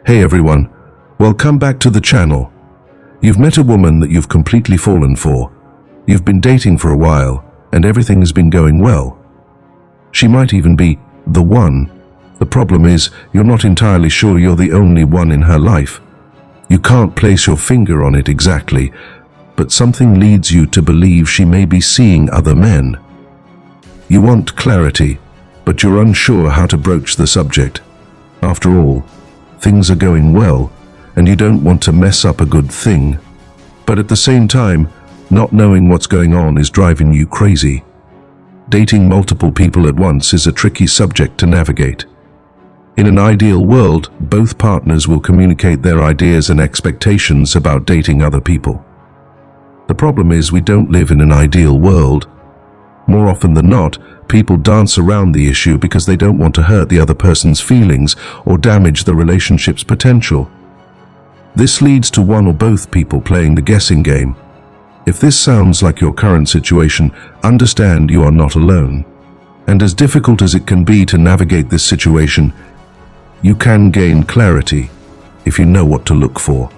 Hey everyone, welcome back to the channel. You've met a woman that you've completely fallen for. You've been dating for a while and everything has been going well. She might even be the one. The problem is you're not entirely sure you're the only one in her life. You can't place your finger on it exactly, but something leads you to believe she may be seeing other men. You want clarity, but you're unsure how to broach the subject. After all, things are going well, and you don't want to mess up a good thing. But at the same time, not knowing what's going on is driving you crazy. Dating multiple people at once is a tricky subject to navigate. In an ideal world, both partners will communicate their ideas and expectations about dating other people. The problem is we don't live in an ideal world. More often than not, people dance around the issue because they don't want to hurt the other person's feelings or damage the relationship's potential. This leads to one or both people playing the guessing game. If this sounds like your current situation, understand you are not alone. And as difficult as it can be to navigate this situation, you can gain clarity if you know what to look for.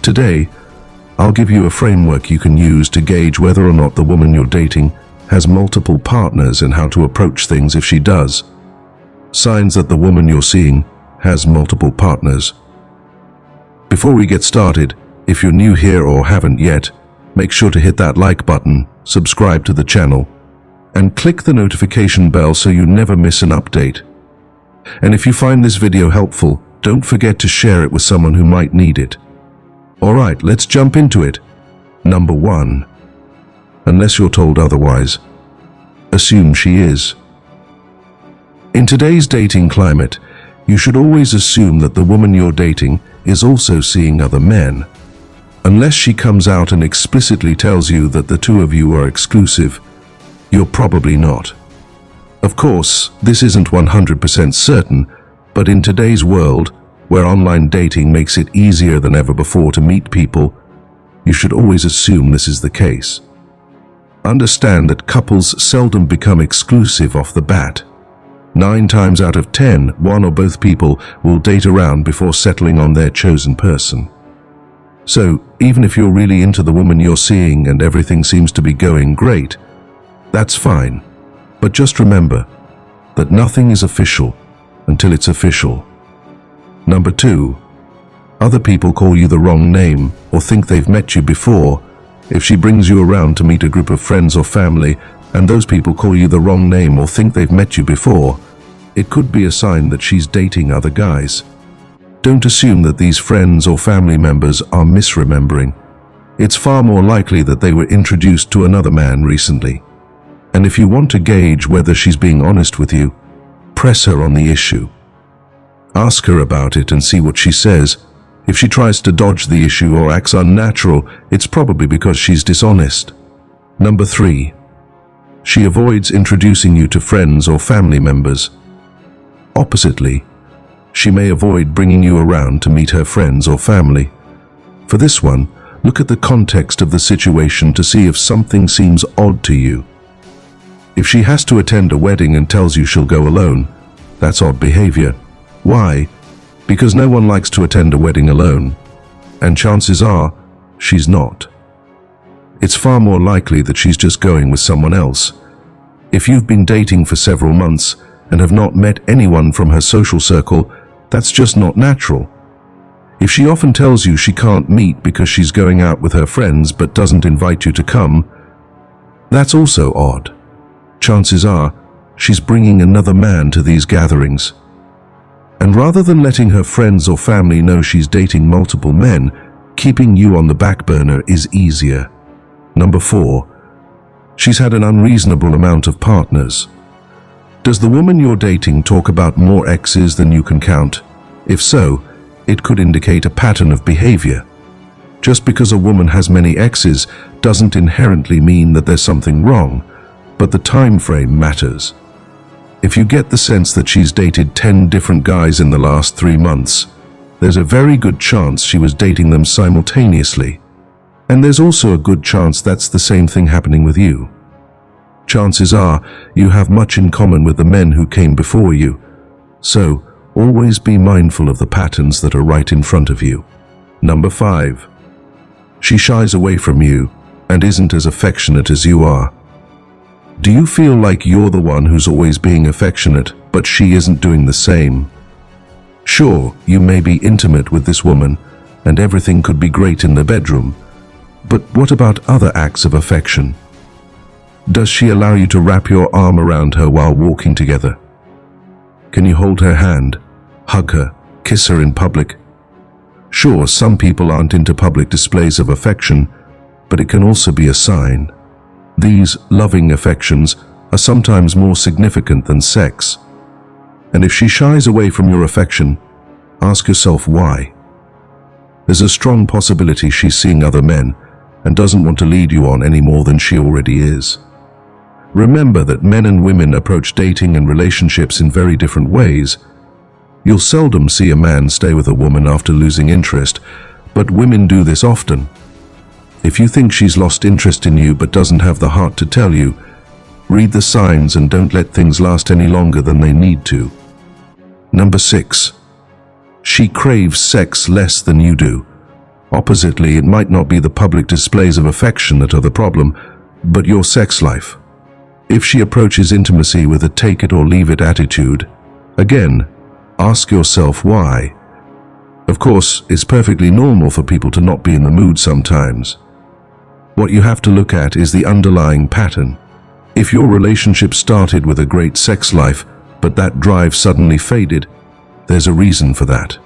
Today, I'll give you a framework you can use to gauge whether or not the woman you're dating has multiple partners and how to approach things if she does. Signs that the woman you're seeing has multiple partners. Before we get started, if you're new here or haven't yet, make sure to hit that like button, subscribe to the channel, and click the notification bell so you never miss an update. And if you find this video helpful, don't forget to share it with someone who might need it. Alright, let's jump into it. Number 1. Unless you're told otherwise, assume she is. In today's dating climate, you should always assume that the woman you're dating is also seeing other men. Unless she comes out and explicitly tells you that the two of you are exclusive, you're probably not. Of course, this isn't 100% certain, but in today's world, where online dating makes it easier than ever before to meet people, you should always assume this is the case. Understand that couples seldom become exclusive off the bat. 9 times out of 10, one or both people will date around before settling on their chosen person. So, even if you're really into the woman you're seeing and everything seems to be going great, that's fine. But just remember that nothing is official until it's official. Number 2. Other people call you the wrong name or think they've met you before. If she brings you around to meet a group of friends or family, and those people call you the wrong name or think they've met you before, it could be a sign that she's dating other guys. Don't assume that these friends or family members are misremembering. It's far more likely that they were introduced to another man recently. And if you want to gauge whether she's being honest with you, press her on the issue. Ask her about it and see what she says. If she tries to dodge the issue or acts unnatural, it's probably because she's dishonest. Number 3. She avoids introducing you to friends or family members. Oppositely, she may avoid bringing you around to meet her friends or family. For this one, look at the context of the situation to see if something seems odd to you. If she has to attend a wedding and tells you she'll go alone, that's odd behavior. Why? Because no one likes to attend a wedding alone, and chances are she's not. It's far more likely that she's just going with someone else. If you've been dating for several months and have not met anyone from her social circle, that's just not natural. If she often tells you she can't meet because she's going out with her friends but doesn't invite you to come, that's also odd. Chances are she's bringing another man to these gatherings. And rather than letting her friends or family know she's dating multiple men, keeping you on the back burner is easier. Number 4. She's had an unreasonable amount of partners. Does the woman you're dating talk about more exes than you can count? If so, it could indicate a pattern of behavior. Just because a woman has many exes doesn't inherently mean that there's something wrong, but the time frame matters. If you get the sense that she's dated 10 different guys in the last 3 months, there's a very good chance she was dating them simultaneously. And there's also a good chance that's the same thing happening with you. Chances are you have much in common with the men who came before you. So, Always be mindful of the patterns that are right in front of you. Number 5. She shies away from you and isn't as affectionate as you are. Do you feel like you're the one who's always being affectionate, but she isn't doing the same? Sure, you may be intimate with this woman, and everything could be great in the bedroom, but what about other acts of affection? Does she allow you to wrap your arm around her while walking together? Can you hold her hand, hug her, kiss her in public? Sure, some people aren't into public displays of affection, but it can also be a sign. These loving affections are sometimes more significant than sex. And if she shies away from your affection, ask yourself why. There's a strong possibility she's seeing other men and doesn't want to lead you on any more than she already is. Remember that men and women approach dating and relationships in very different ways. You'll seldom see a man stay with a woman after losing interest, but women do this often. If you think she's lost interest in you but doesn't have the heart to tell you, read the signs and don't let things last any longer than they need to. Number 6. She craves sex less than you do. Oppositely, it might not be the public displays of affection that are the problem, but your sex life. If she approaches intimacy with a take-it-or-leave-it attitude, again, ask yourself why. Of course, it's perfectly normal for people to not be in the mood sometimes. What you have to look at is the underlying pattern. If your relationship started with a great sex life, but that drive suddenly faded, there's a reason for that.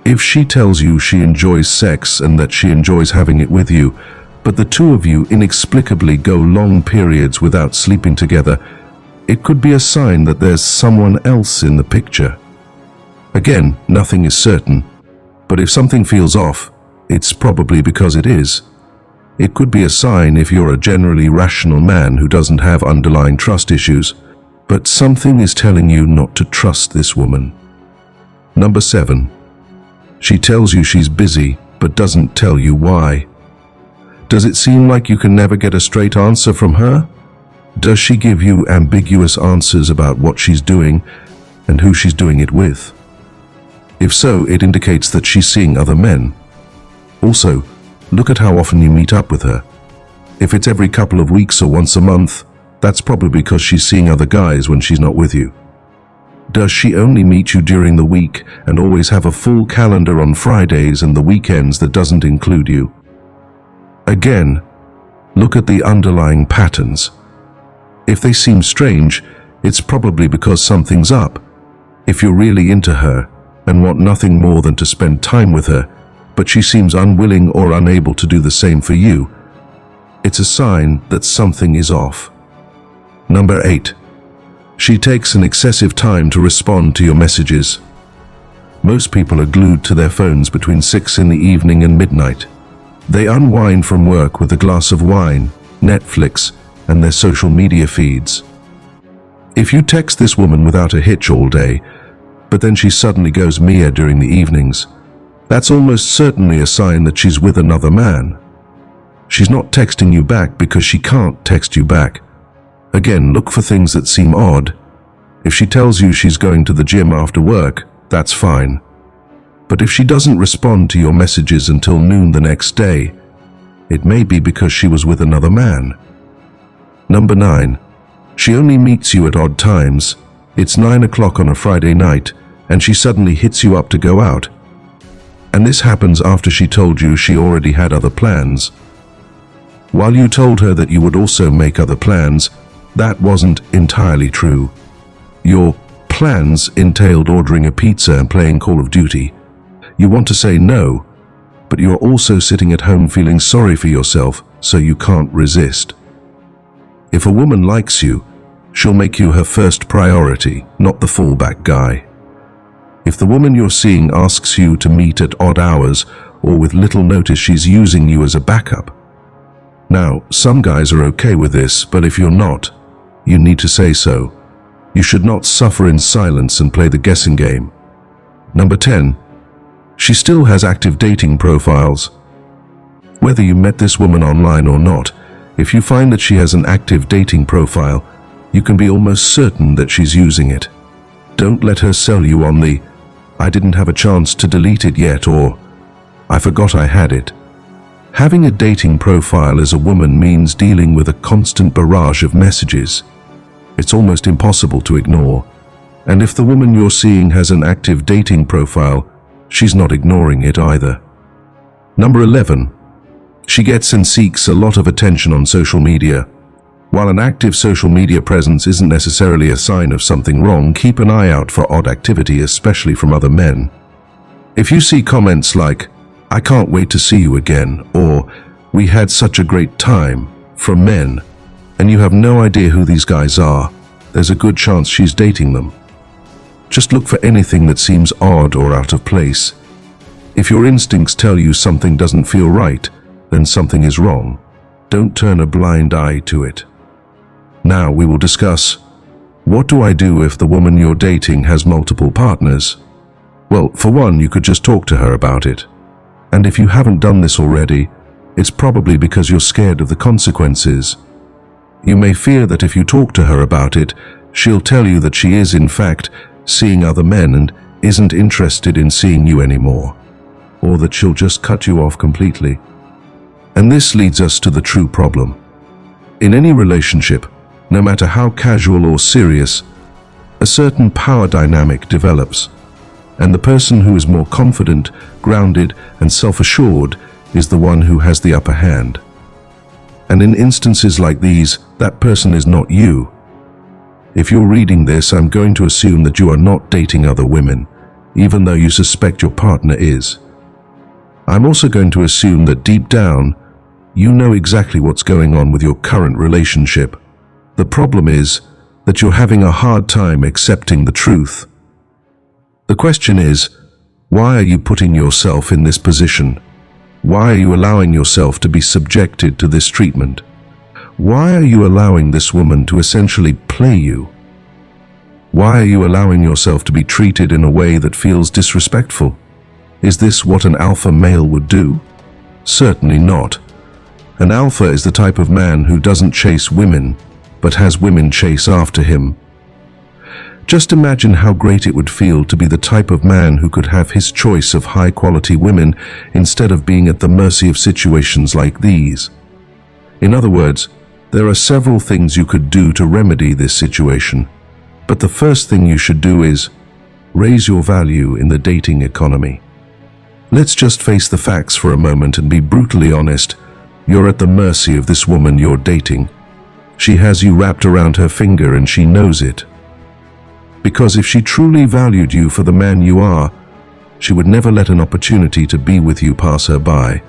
If she tells you she enjoys sex and that she enjoys having it with you, but the two of you inexplicably go long periods without sleeping together, it could be a sign that there's someone else in the picture. Again, nothing is certain, but if something feels off, it's probably because it is. It could be a sign if you're a generally rational man who doesn't have underlying trust issues, but something is telling you not to trust this woman. Number 7. She tells you she's busy, but doesn't tell you why. Does it seem like you can never get a straight answer from her? Does she give you ambiguous answers about what she's doing and who she's doing it with? If so, it indicates that she's seeing other men. Also, look at how often you meet up with her. If it's every couple of weeks or once a month, that's probably because she's seeing other guys when she's not with you. Does she only meet you during the week and always have a full calendar on Fridays and the weekends that doesn't include you? Again, look at the underlying patterns. If they seem strange, it's probably because something's up. If you're really into her and want nothing more than to spend time with her, but she seems unwilling or unable to do the same for you, it's a sign that something is off. Number 8. She takes an excessive time to respond to your messages. Most people are glued to their phones between 6 in the evening and midnight. They unwind from work with a glass of wine, Netflix, and their social media feeds. If you text this woman without a hitch all day, but then she suddenly goes Mia during the evenings, that's almost certainly a sign that she's with another man. She's not texting you back because she can't text you back. Again, look for things that seem odd. If she tells you she's going to the gym after work, that's fine. But if she doesn't respond to your messages until noon the next day, it may be because she was with another man. Number 9. She only meets you at odd times. It's 9 o'clock on a Friday night, and she suddenly hits you up to go out. And this happens after she told you she already had other plans. While you told her that you would also make other plans, that wasn't entirely true. Your plans entailed ordering a pizza and playing Call of Duty. You want to say no, but you're also sitting at home feeling sorry for yourself, so you can't resist. If a woman likes you, she'll make you her first priority, not the fallback guy. If the woman you're seeing asks you to meet at odd hours or with little notice, she's using you as a backup. Now, some guys are okay with this, but if you're not, you need to say so. You should not suffer in silence and play the guessing game. Number 10. She still has active dating profiles. Whether you met this woman online or not, if you find that she has an active dating profile, you can be almost certain that she's using it. Don't let her sell you on the "I didn't have a chance to delete it yet" or "I forgot I had it." Having a dating profile as a woman means dealing with a constant barrage of messages. It's almost impossible to ignore. And if the woman you're seeing has an active dating profile, she's not ignoring it either. Number 11. She gets and seeks a lot of attention on social media. While an active social media presence isn't necessarily a sign of something wrong, keep an eye out for odd activity, especially from other men. If you see comments like, "I can't wait to see you again," or "We had such a great time," from men, and you have no idea who these guys are, there's a good chance she's dating them. Just look for anything that seems odd or out of place. If your instincts tell you something doesn't feel right, then something is wrong. Don't turn a blind eye to it. Now we will discuss, what do I do if the woman you're dating has multiple partners? Well, for one, you could just talk to her about it. And if you haven't done this already, it's probably because you're scared of the consequences. You may fear that if you talk to her about it, she'll tell you that she is, in fact, seeing other men and isn't interested in seeing you anymore, or that she'll just cut you off completely. And this leads us to the true problem. In any relationship, no matter how casual or serious, a certain power dynamic develops, and the person who is more confident, grounded, and self-assured is the one who has the upper hand. And in instances like these, that person is not you. If you're reading this, I'm going to assume that you are not dating other women, even though you suspect your partner is. I'm also going to assume that deep down, you know exactly what's going on with your current relationship. The problem is that you're having a hard time accepting the truth. The question is, why are you putting yourself in this position? Why are you allowing yourself to be subjected to this treatment? Why are you allowing this woman to essentially play you? Why are you allowing yourself to be treated in a way that feels disrespectful? Is this what an alpha male would do? Certainly not. An alpha is the type of man who doesn't chase women, but has women chase after him. Just imagine how great it would feel to be the type of man who could have his choice of high-quality women instead of being at the mercy of situations like these. In other words, there are several things you could do to remedy this situation, but the first thing you should do is raise your value in the dating economy. Let's just face the facts for a moment and be brutally honest. You're at the mercy of this woman you're dating. She has you wrapped around her finger and she knows it. Because if she truly valued you for the man you are, she would never let an opportunity to be with you pass her by.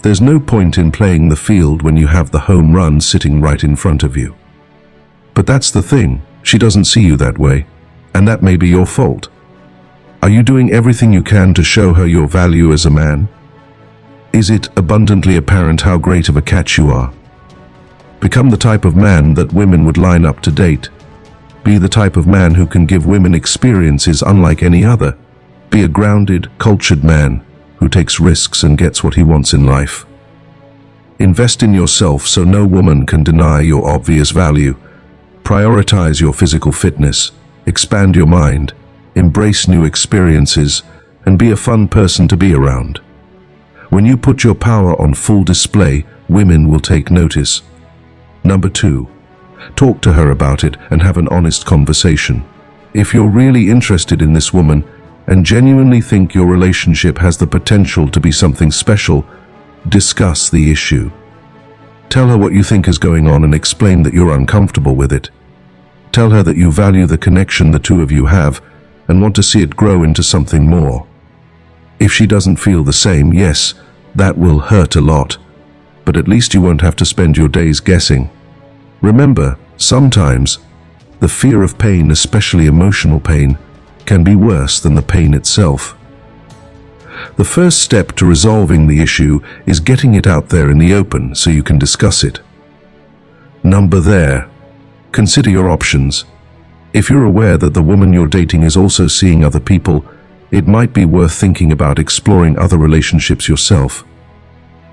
There's no point in playing the field when you have the home run sitting right in front of you. But that's the thing, she doesn't see you that way, and that may be your fault. Are you doing everything you can to show her your value as a man? Is it abundantly apparent how great of a catch you are? Become the type of man that women would line up to date. Be the type of man who can give women experiences unlike any other. Be a grounded, cultured man who takes risks and gets what he wants in life. Invest in yourself so no woman can deny your obvious value. Prioritize your physical fitness, expand your mind, embrace new experiences, and be a fun person to be around. When you put your power on full display, women will take notice. Number 2, talk to her about it and have an honest conversation. If you're really interested in this woman and genuinely think your relationship has the potential to be something special, discuss the issue. Tell her what you think is going on and explain that you're uncomfortable with it. Tell her that you value the connection the two of you have and want to see it grow into something more. If she doesn't feel the same, yes, that will hurt a lot, but at least you won't have to spend your days guessing. Remember, sometimes the fear of pain, especially emotional pain, can be worse than the pain itself. The first step to resolving the issue is getting it out there in the open so you can discuss it. Number there. Consider your options. If you're aware that the woman you're dating is also seeing other people, it might be worth thinking about exploring other relationships yourself.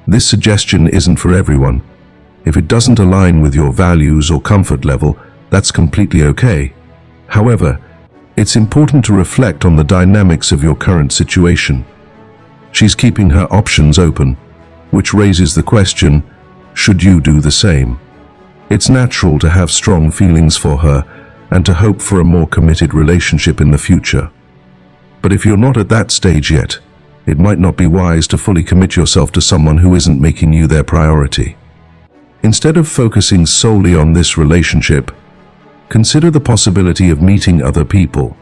This suggestion isn't for everyone. If it doesn't align with your values or comfort level, that's completely okay. However, It's important to reflect on the dynamics of your current situation. She's keeping her options open, which raises the question, should you do the same? It's natural to have strong feelings for her and to hope for a more committed relationship in the future. But if you're not at that stage yet, it might not be wise to fully commit yourself to someone who isn't making you their priority. Instead of focusing solely on this relationship, consider the possibility of meeting other people.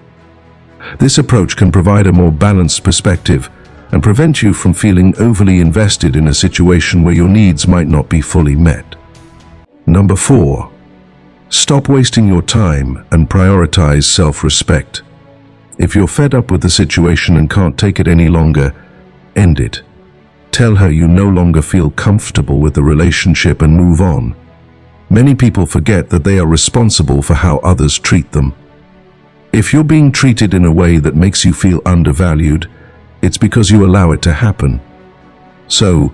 This approach can provide a more balanced perspective and prevent you from feeling overly invested in a situation where your needs might not be fully met. Number 4. Stop wasting your time and prioritize self-respect. If you're fed up with the situation and can't take it any longer, end it. Tell her you no longer feel comfortable with the relationship and move on. Many people forget that they are responsible for how others treat them. If you're being treated in a way that makes you feel undervalued, it's because you allow it to happen. So,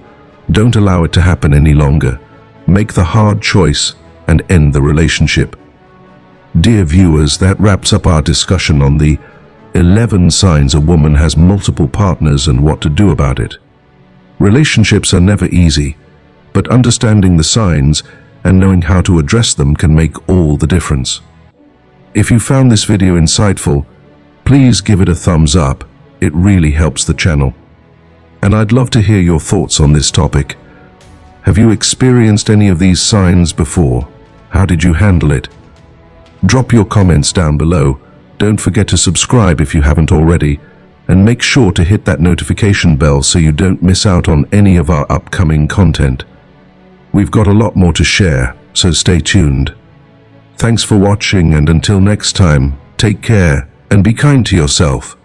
don't allow it to happen any longer. Make the hard choice and end the relationship. Dear viewers, that wraps up our discussion on the 11 signs a woman has multiple partners and what to do about it. Relationships are never easy, but understanding the signs and knowing how to address them can make all the difference. If you found this video insightful, please give it a thumbs up. It really helps the channel. And I'd love to hear your thoughts on this topic. Have you experienced any of these signs before? How did you handle it? Drop your comments down below. Don't forget to subscribe if you haven't already, and make sure to hit that notification bell so you don't miss out on any of our upcoming content. We've got a lot more to share, so stay tuned. Thanks for watching, and until next time, take care and be kind to yourself.